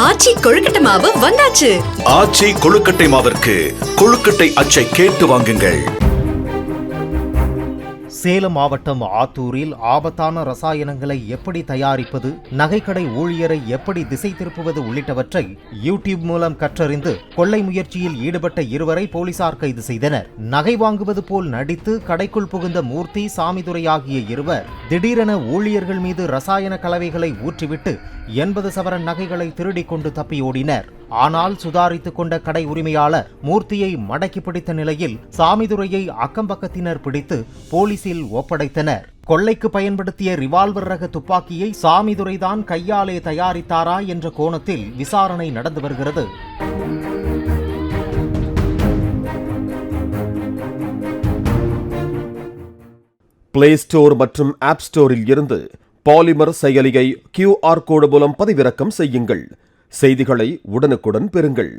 ஆச்சி கொழுக்கட்டை மாவு வந்தாச்சு. ஆச்சி கொழுக்கட்டை மாவிற்கு கொழுக்கட்டை அச்சை கேட்டு வாங்குங்கள். சேலம் மாவட்டம் ஆத்தூரில் ஆபத்தான ரசாயனங்களை எப்படி தயாரிப்பது, நகைக்கடை ஊழியரை எப்படி திசை திருப்புவது உள்ளிட்டவற்றை யூடியூப் மூலம் கற்றறிந்து கொள்ளை முயற்சியில் ஈடுபட்ட இருவரை போலீசார் கைது செய்தனர். நகை வாங்குவது போல் நடித்து கடைக்குள் புகுந்த மூர்த்தி, சாமிதுரை ஆகிய இருவர் திடீரென ஊழியர்கள் மீது ரசாயன கலவைகளை ஊற்றிவிட்டு 80 சவரன் நகைகளை திருடிக் கொண்டு தப்பியோடினர். ஆனால் சுதாரித்துக் கொண்ட கடை உரிமையாளர் மூர்த்தியை மடக்கி பிடித்த நிலையில் சாமிதுரையை அக்கம்பக்கத்தினர் பிடித்து போலீசில் ஒப்படைத்தனர். கொள்ளைக்கு பயன்படுத்திய ரிவால்வர் ரக துப்பாக்கியை சாமிதுரைதான் கையாலே தயாரித்தாரா என்ற கோணத்தில் விசாரணை நடந்து வருகிறது. பிளே ஸ்டோர் மற்றும் ஆப் ஸ்டோரில் இருந்து பாலிமர் செயலியை QR கோடு மூலம் பதிவிறக்கம் செய்யுங்கள். செய்திகளை உடனுக்குடன் பெறுங்கள்.